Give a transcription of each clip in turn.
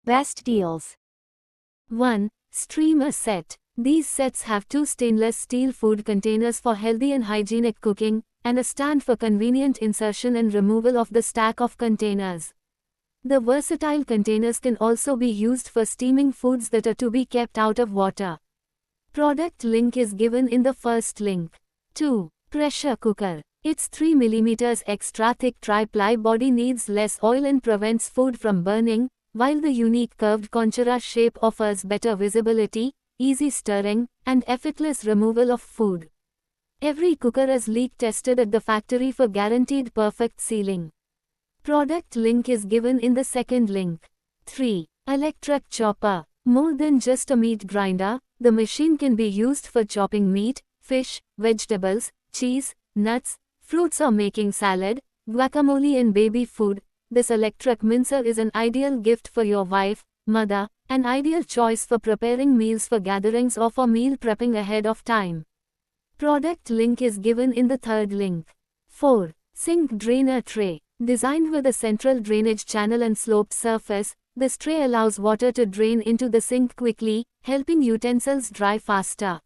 Best deals. 1. Steamer set. These sets have 2 stainless steel food containers for healthy and hygienic cooking, and a stand for convenient insertion and removal of the stack of containers. The versatile containers can also be used for steaming foods that are to be kept out of water. Product link is given in the first link. 2. Pressure cooker. Its 3 mm extra thick tri-ply body needs less oil and prevents food from burning, while the unique curved conchura shape offers better visibility, easy stirring, and effortless removal of food. Every cooker is leak tested at the factory for guaranteed perfect sealing. Product link is given in the second link. 3. Electric chopper. More than just a meat grinder, the machine can be used for chopping meat, fish, vegetables, cheese, nuts, fruits or making salad, guacamole and baby food. This electric mincer is an ideal gift for your wife, mother, an ideal choice for preparing meals for gatherings or for meal prepping ahead of time. Product link is given in the third link. 4. Sink drainer tray. Designed with a central drainage channel and sloped surface, this tray allows water to drain into the sink quickly, helping utensils dry faster.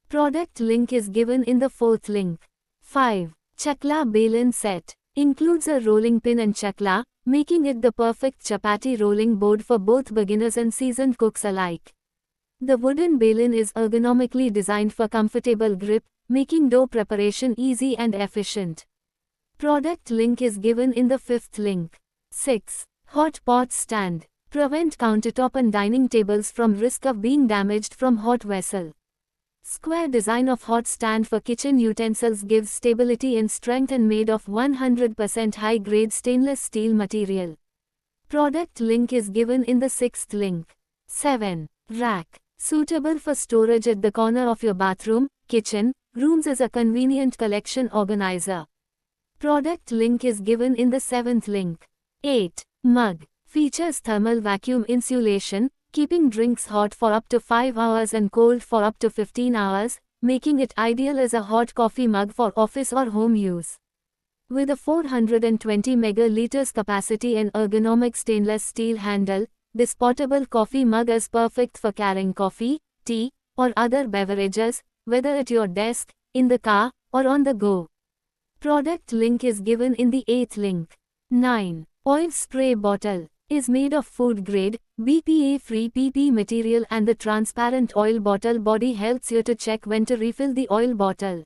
Product link is given in the fourth link. 5. Chakla Belan set. Includes a rolling pin and chakla, making it the perfect chapati rolling board for both beginners and seasoned cooks alike. The wooden balan is ergonomically designed for comfortable grip, making dough preparation easy and efficient. Product link is given in the fifth link. 6. Hot pot stand. Prevent countertop and dining tables from risk of being damaged from hot vessel. Square design of hot stand for kitchen utensils gives stability and strength and made of 100% high-grade stainless steel material. Product link is given in the sixth link. 7. Rack. Suitable for storage at the corner of your bathroom, kitchen, rooms as a convenient collection organizer. Product link is given in the seventh link. 8. Mug. Features thermal vacuum insulation, keeping drinks hot for up to 5 hours and cold for up to 15 hours, making it ideal as a hot coffee mug for office or home use. With a 420 megaliters capacity and ergonomic stainless steel handle, this portable coffee mug is perfect for carrying coffee, tea, or other beverages, whether at your desk, in the car, or on the go. Product link is given in the 8th link. 9. Oil spray bottle. Is made of food-grade, BPA-free PP material and the transparent oil bottle body helps you to check when to refill the oil bottle.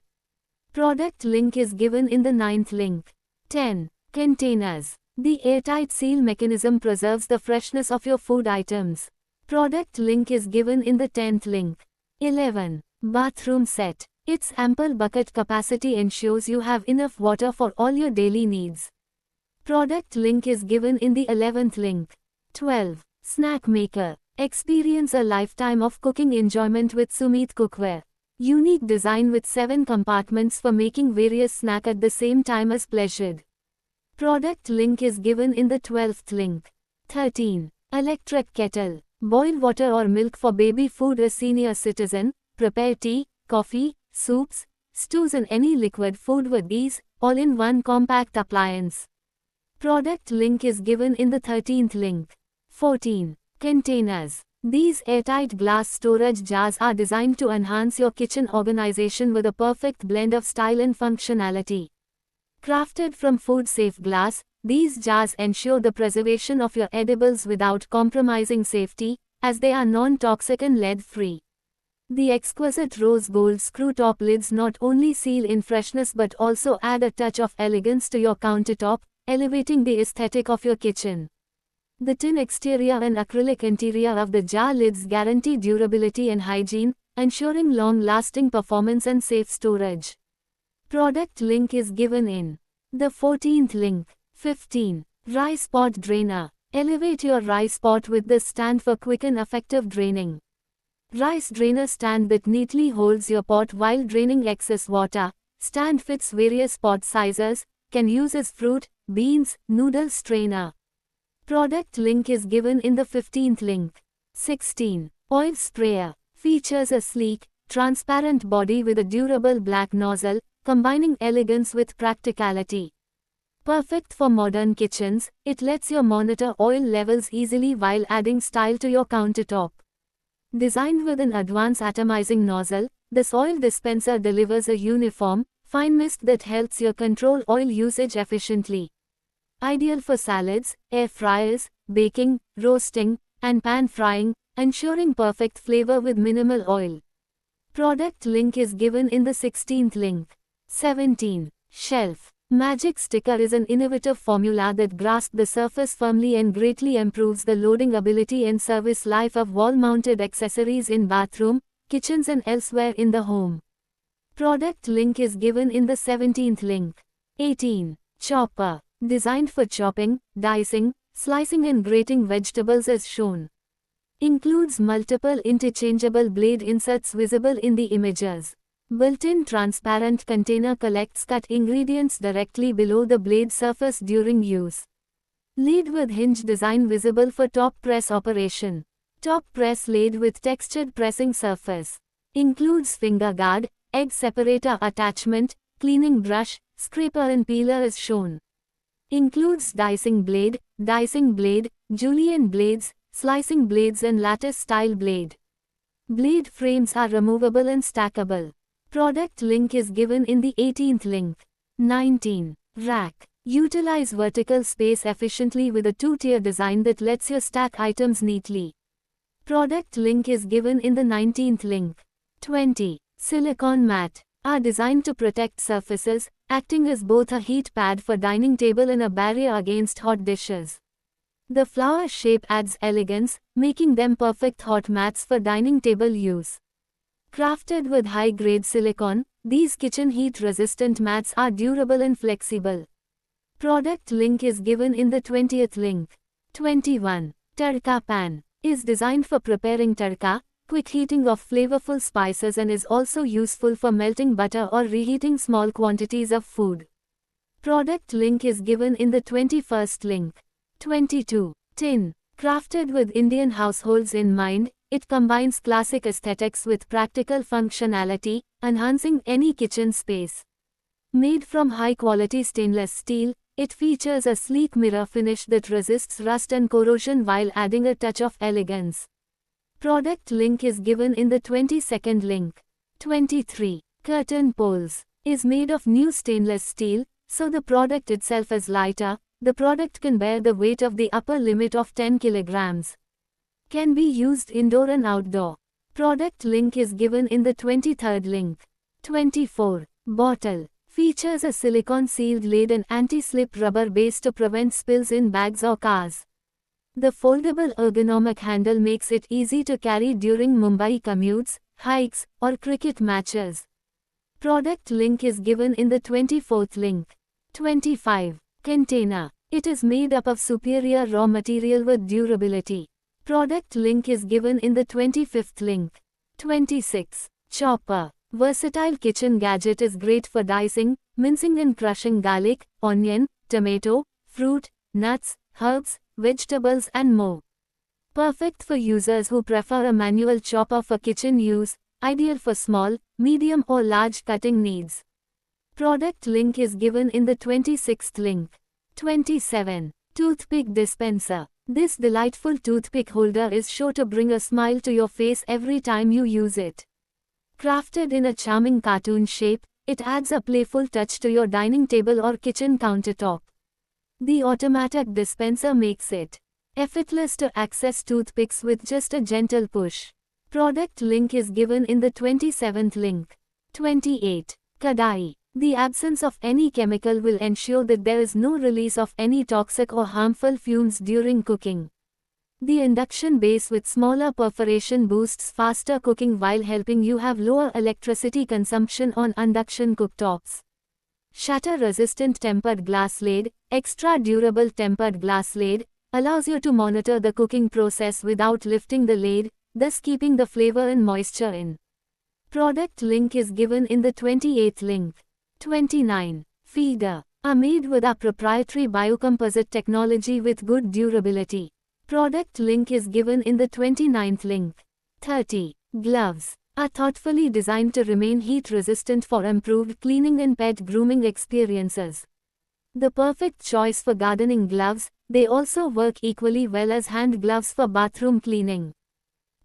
Product link is given in the 9th link. 10. Containers. The airtight seal mechanism preserves the freshness of your food items. Product link is given in the 10th link. 11. Bathroom set. Its ample bucket capacity ensures you have enough water for all your daily needs. Product link is given in the 11th link. 12. Snack maker. Experience a lifetime of cooking enjoyment with Sumit Cookware. Unique design with 7 compartments for making various snacks at the same time as pleasured. Product link is given in the 12th link. 13. Electric kettle. Boil water or milk for baby food or senior citizen. Prepare tea, coffee, soups, stews and any liquid food with ease, all in one compact appliance. Product link is given in the 13th link. 14. Containers. These airtight glass storage jars are designed to enhance your kitchen organization with a perfect blend of style and functionality. Crafted from food-safe glass, these jars ensure the preservation of your edibles without compromising safety, as they are non-toxic and lead-free. The exquisite rose gold screw-top lids not only seal in freshness but also add a touch of elegance to your countertop, elevating the aesthetic of your kitchen. The tin exterior and acrylic interior of the jar lids guarantee durability and hygiene, ensuring long-lasting performance and safe storage. Product link is given in the 14th link. 15. Rice pot drainer. Elevate your rice pot with this stand for quick and effective draining. Rice drainer stand that neatly holds your pot while draining excess water. Stand fits various pot sizes, can use as fruit, beans, noodle strainer. Product link is given in the 15th link. 16. Oil sprayer. Features a sleek, transparent body with a durable black nozzle, combining elegance with practicality. Perfect for modern kitchens, it lets you monitor oil levels easily while adding style to your countertop. Designed with an advanced atomizing nozzle, this oil dispenser delivers a uniform, fine mist that helps you control oil usage efficiently. Ideal for salads, air fryers, baking, roasting, and pan frying, ensuring perfect flavor with minimal oil. Product link is given in the 16th link. 17. Shelf. Magic Sticker is an innovative formula that grasps the surface firmly and greatly improves the loading ability and service life of wall-mounted accessories in bathroom, kitchens and elsewhere in the home. Product link is given in the 17th link. 18. Chopper. Designed for chopping, dicing, slicing and grating vegetables as shown. Includes multiple interchangeable blade inserts visible in the images. Built-in transparent container collects cut ingredients directly below the blade surface during use. Lid with hinge design visible for top press operation. Top press lid with textured pressing surface. Includes finger guard, egg separator attachment, cleaning brush, scraper and peeler as shown. Includes dicing blade, julienne blades, slicing blades and lattice-style blade. Blade frames are removable and stackable. Product link is given in the 18th link. 19. Rack. Utilize vertical space efficiently with a two-tier design that lets you stack items neatly. Product link is given in the 19th link. 20. Silicone mat. Are designed to protect surfaces, acting as both a heat pad for dining table and a barrier against hot dishes. The flower shape adds elegance, making them perfect hot mats for dining table use. Crafted with high-grade silicone, these kitchen heat-resistant mats are durable and flexible. Product link is given in the 20th link. 21. Tadka pan. Is designed for preparing tadka, quick heating of flavorful spices and is also useful for melting butter or reheating small quantities of food. Product link is given in the 21st link. 22. Tin. Crafted with Indian households in mind, it combines classic aesthetics with practical functionality, enhancing any kitchen space. Made from high-quality stainless steel, it features a sleek mirror finish that resists rust and corrosion while adding a touch of elegance. Product link is given in the 22nd link. 23. Curtain poles. Is made of new stainless steel, so the product itself is lighter. The product can bear the weight of the upper limit of 10 kilograms. Can be used indoor and outdoor. Product link is given in the 23rd link. 24. Bottle. Features a silicone-sealed lid and anti-slip rubber base to prevent spills in bags or cars. The foldable ergonomic handle makes it easy to carry during Mumbai commutes, hikes, or cricket matches. Product link is given in the 24th link. 25. Container. It is made up of superior raw material with durability. Product link is given in the 25th link. 26. Chopper. Versatile kitchen gadget is great for dicing, mincing and crushing garlic, onion, tomato, fruit, nuts, herbs, vegetables and more. Perfect for users who prefer a manual chopper for kitchen use, ideal for small, medium or large cutting needs. Product link is given in the 26th link. 27. Toothpick dispenser. This delightful toothpick holder is sure to bring a smile to your face every time you use it. Crafted in a charming cartoon shape, it adds a playful touch to your dining table or kitchen countertop. The automatic dispenser makes it effortless to access toothpicks with just a gentle push. Product link is given in the 27th link. 28. Kadai. The absence of any chemical will ensure that there is no release of any toxic or harmful fumes during cooking. The induction base with smaller perforation boosts faster cooking while helping you have lower electricity consumption on induction cooktops. Shatter-resistant tempered glass lid, extra durable tempered glass lid, allows you to monitor the cooking process without lifting the lid, thus keeping the flavor and moisture in. Product link is given in the 28th link. 29. Feeder. Are made with our proprietary biocomposite technology with good durability. Product link is given in the 29th link. 30. Gloves. Are thoughtfully designed to remain heat resistant for improved cleaning and pet grooming experiences. The perfect choice for gardening gloves, they also work equally well as hand gloves for bathroom cleaning.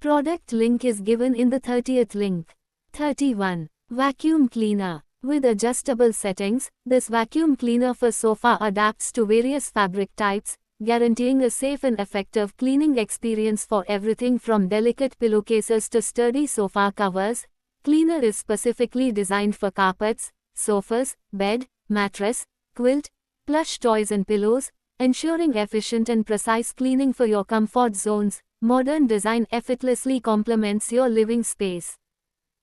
Product link is given in the 30th link. 31. Vacuum cleaner. With adjustable settings, this vacuum cleaner for sofa adapts to various fabric types, guaranteeing a safe and effective cleaning experience for everything from delicate pillowcases to sturdy sofa covers. Cleaner is specifically designed for carpets, sofas, bed, mattress, quilt, plush toys and pillows, ensuring efficient and precise cleaning for your comfort zones. Modern design effortlessly complements your living space.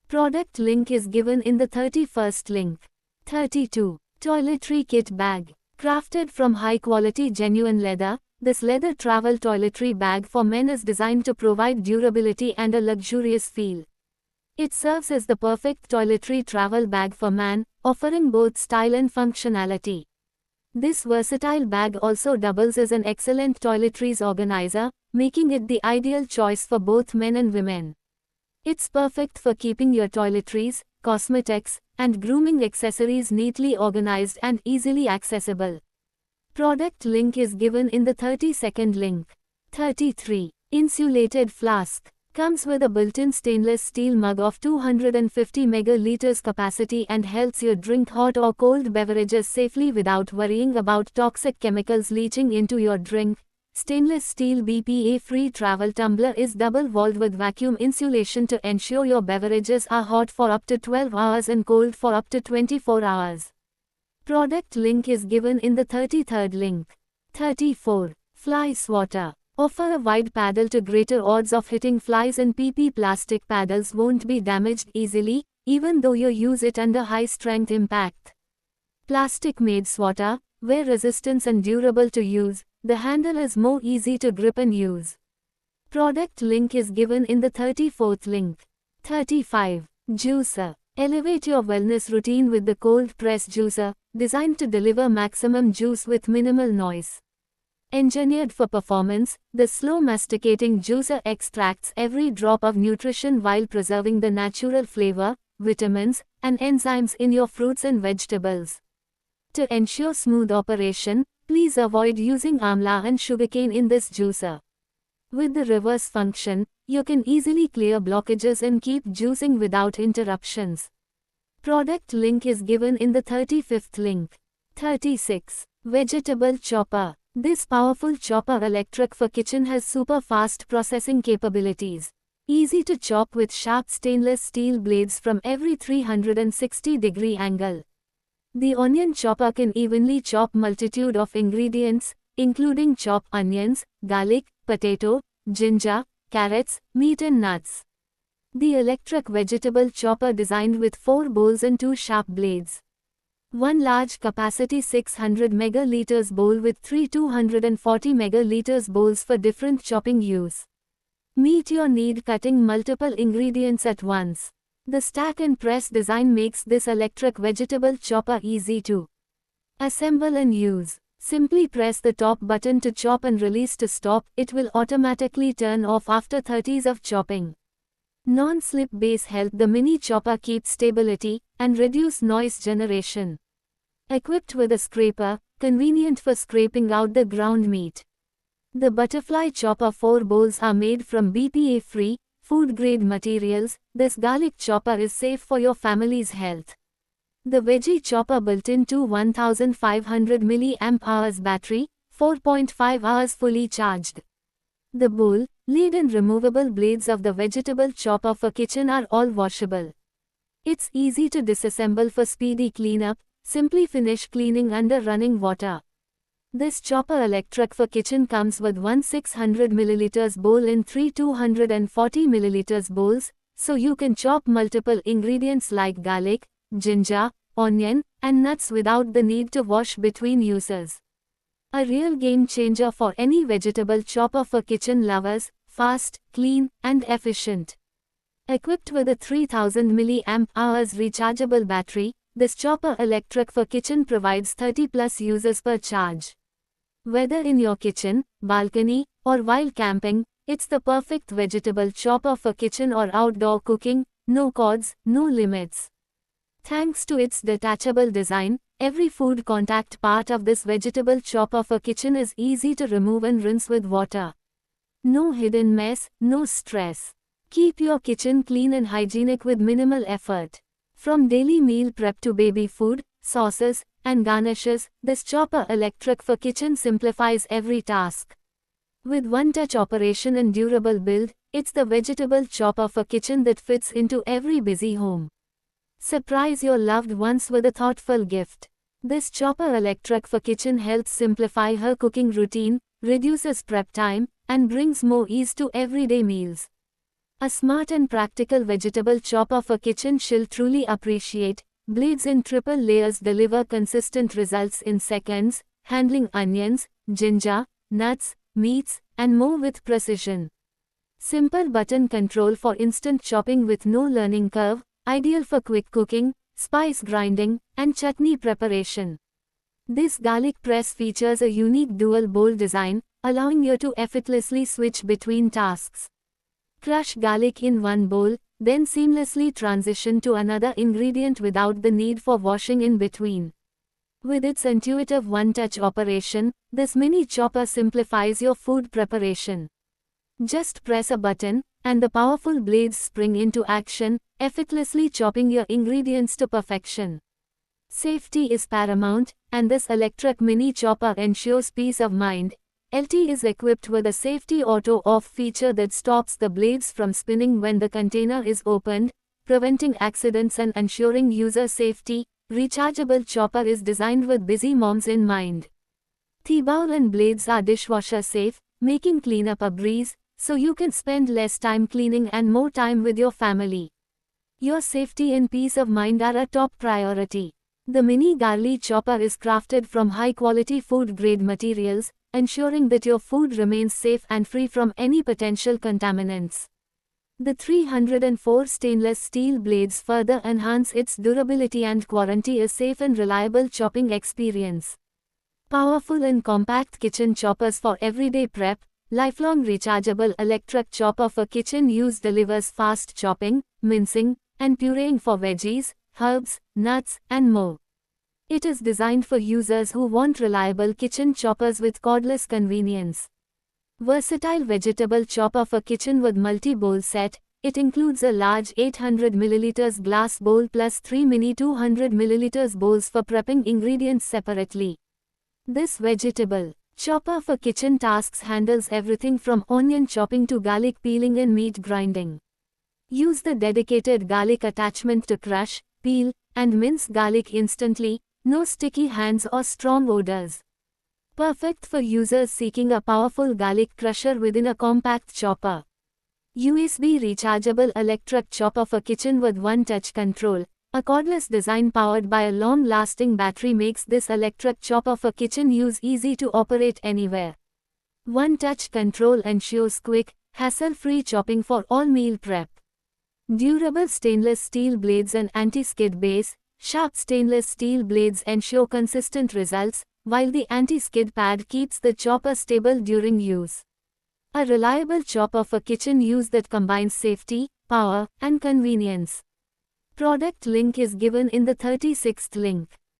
Product link is given in the 31st link. 32. Toiletry kit bag. Crafted from high-quality genuine leather, this leather travel toiletry bag for men is designed to provide durability and a luxurious feel. It serves as the perfect toiletry travel bag for man, offering both style and functionality. This versatile bag also doubles as an excellent toiletries organizer, making it the ideal choice for both men and women. It's perfect for keeping your toiletries, cosmetics, and grooming accessories neatly organized and easily accessible. Product link is given in the 32nd link. 33. Insulated flask. Comes with a built-in stainless steel mug of 250 megaliters capacity and helps you drink hot or cold beverages safely without worrying about toxic chemicals leaching into your drink. Stainless steel BPA-free travel tumbler is double-walled with vacuum insulation to ensure your beverages are hot for up to 12 hours and cold for up to 24 hours. Product link is given in the 33rd link. 34. Fly swatter. Offer a wide paddle to greater odds of hitting flies, and PP plastic paddles won't be damaged easily, even though you use it under high-strength impact. Plastic-made swatter, wear resistant and durable to use. The handle is more easy to grip and use. Product link is given in the 34th link. 35. Juicer. Elevate your wellness routine with the cold press juicer, designed to deliver maximum juice with minimal noise. Engineered for performance, the slow masticating juicer extracts every drop of nutrition while preserving the natural flavor, vitamins, and enzymes in your fruits and vegetables. To ensure smooth operation, please avoid using amla and sugarcane in this juicer. With the reverse function, you can easily clear blockages and keep juicing without interruptions. Product link is given in the 35th link. 36. Vegetable chopper. This powerful chopper electric for kitchen has super fast processing capabilities. Easy to chop with sharp stainless steel blades from every 360-degree angle. The onion chopper can evenly chop multitude of ingredients, including chopped onions, garlic, potato, ginger, carrots, meat and nuts. The electric vegetable chopper designed with 4 bowls and 2 sharp blades. One large capacity 600 megaliters bowl with 3 240 megaliters bowls for different chopping use. Meet your need cutting multiple ingredients at once. The stack and press design makes this electric vegetable chopper easy to assemble and use. Simply press the top button to chop and release to stop. It will automatically turn off after 30s of chopping. Non-slip base help the mini chopper keep stability and reduce noise generation. Equipped with a scraper, convenient for scraping out the ground meat. The butterfly chopper 4 bowls are made from BPA-free, food-grade materials. This garlic chopper is safe for your family's health. The veggie chopper built-in to 1500 mAh battery, 4.5 hours fully charged. The bowl, lid and removable blades of the vegetable chopper for kitchen are all washable. It's easy to disassemble for speedy cleanup. Simply finish cleaning under running water. This chopper electric for kitchen comes with one 600 ml bowl in 3 240 ml bowls, so you can chop multiple ingredients like garlic, ginger, onion, and nuts without the need to wash between uses. A real game changer for any vegetable chopper for kitchen lovers, fast, clean, and efficient. Equipped with a 3000 mAh rechargeable battery, this chopper electric for kitchen provides 30+ uses per charge. Whether in your kitchen, balcony, or while camping, it's the perfect vegetable chopper for kitchen or outdoor cooking. No cords, no limits. Thanks to its detachable design, Every food contact part of this vegetable chopper for kitchen is easy to remove and rinse with water. No hidden mess, no stress. Keep your kitchen clean and hygienic with minimal effort. From daily meal prep to baby food, sauces, and garnishes, this chopper electric for kitchen simplifies every task. With one-touch operation and durable build, it's the vegetable chopper for kitchen that fits into every busy home. Surprise your loved ones with a thoughtful gift. This chopper electric for kitchen helps simplify her cooking routine, reduces prep time, and brings more ease to everyday meals. A smart and practical vegetable chopper for kitchen she'll truly appreciate. Blades in triple layers deliver consistent results in seconds, handling onions, ginger, nuts, meats, and more with precision. Simple button control for instant chopping with no learning curve, ideal for quick cooking, spice grinding, and chutney preparation. This garlic press features a unique dual bowl design, allowing you to effortlessly switch between tasks. Crush garlic in one bowl, then seamlessly transition to another ingredient without the need for washing in between. With its intuitive one-touch operation, this mini chopper simplifies your food preparation. Just press a button, and the powerful blades spring into action, effortlessly chopping your ingredients to perfection. Safety is paramount, and this electric mini chopper ensures peace of mind. LT is equipped with a safety auto-off feature that stops the blades from spinning when the container is opened, preventing accidents and ensuring user safety. Rechargeable chopper is designed with busy moms in mind. The bowl and blades are dishwasher safe, making cleanup a breeze, so you can spend less time cleaning and more time with your family. Your safety and peace of mind are a top priority. The mini garlic chopper is crafted from high-quality food-grade materials, ensuring that your food remains safe and free from any potential contaminants. The 304 stainless steel blades further enhance its durability and guarantee a safe and reliable chopping experience. Powerful and compact kitchen choppers for everyday prep. Lifelong rechargeable electric chopper for kitchen use delivers fast chopping, mincing, and pureeing for veggies, herbs, nuts, and more. It is designed for users who want reliable kitchen choppers with cordless convenience. Versatile vegetable chopper for kitchen with multi-bowl set. It includes a large 800 ml glass bowl plus 3 mini 200 ml bowls for prepping ingredients separately. This vegetable chopper for kitchen tasks handles everything from onion chopping to garlic peeling and meat grinding. Use the dedicated garlic attachment to crush, peel, and mince garlic instantly. No sticky hands or strong odors. Perfect for users seeking a powerful garlic crusher within a compact chopper. USB rechargeable electric chopper for kitchen with one-touch control. A cordless design powered by a long-lasting battery makes this electric chopper for kitchen use easy to operate anywhere. One-touch control ensures quick, hassle-free chopping for all meal prep. Durable stainless steel blades and anti-skid base. Sharp stainless steel blades ensure consistent results, while the anti-skid pad keeps the chopper stable during use. A reliable chopper for kitchen use that combines safety, power, and convenience. Product link is given in the 36th link.